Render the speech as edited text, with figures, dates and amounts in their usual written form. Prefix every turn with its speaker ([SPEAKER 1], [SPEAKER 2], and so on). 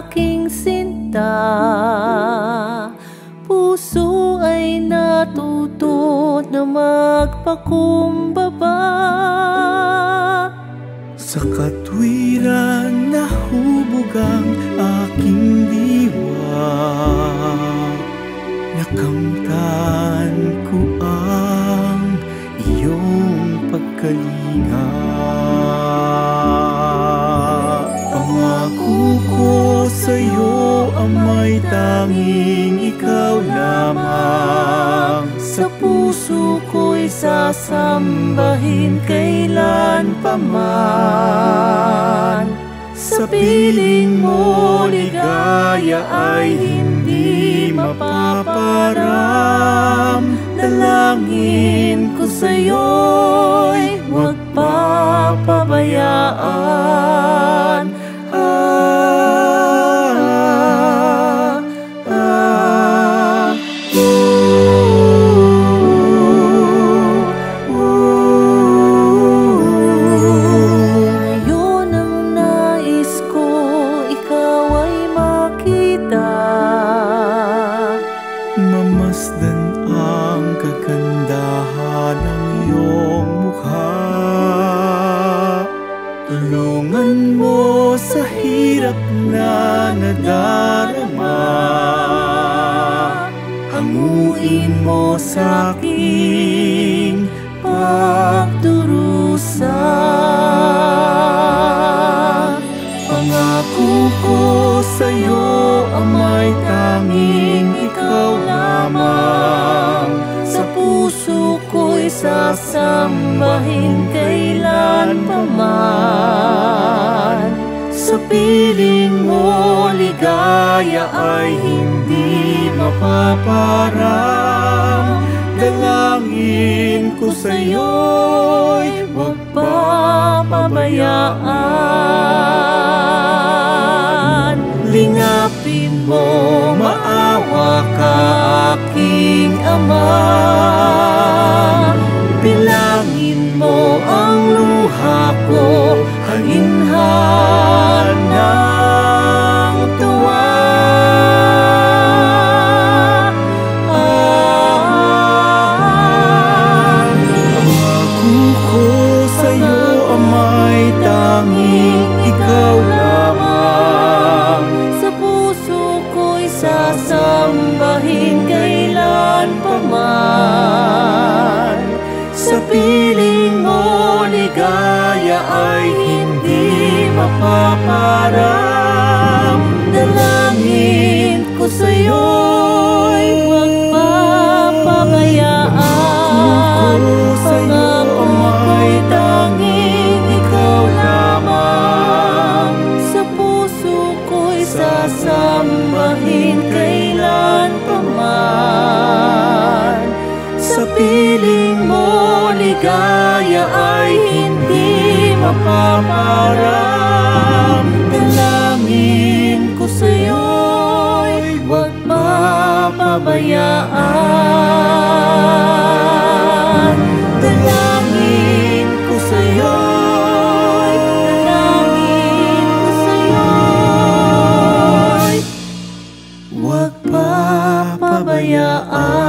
[SPEAKER 1] aking sinta, puso ay natuto na magpakumbaba.
[SPEAKER 2] Sa katwiran nahubog ang aking diwa, nakamtan ko ang iyong pagkalinga. Pangako ko sa'yo, amay tanging ikaw lamang. Sa puso ko'y sasambahin kailan pa man. Sa piling mo ligaya ay hindi mapaparam. Dalangin ko sa'yo'y huwag papabayaan. Mamasdan ang kagandahan ng iyong mukha. Tulungan mo sa hirap na nadarama. Hanguin mo sa aking pagdurusa. Pangako ko sa'yo, amay tanging ikaw lamang. Sa puso ko'y sasambahin kailan pa man. Sa piling mo ligaya ay hindi mapaparam. Dalangin ko sa'yo'y huwag papabayaan. Lingapin mo, maawa ka aking Ama. Bilangin mo ang luha ko, halinhan ng tuwa. Pangako ko sa'yo, amay tanging ikaw lamang.
[SPEAKER 1] Sa puso ko'y sasambahin kailan pa man.
[SPEAKER 2] Sa piling mo ligaya ay hindi mapaparam. Dalangin ko sa'yo'y
[SPEAKER 1] huwag papabayaan.
[SPEAKER 2] Pangako amay tanging ikaw lamang.
[SPEAKER 1] Sa puso ko'y sasambahin kailan pa man.
[SPEAKER 2] Sa piling mo ligaya ay hindi mapaparam. Dalangin ko sa'yo'y huwag papabayaan. Dalangin ko sa'yo'y, dalangin ko sa'yo'y huwag papabayaan.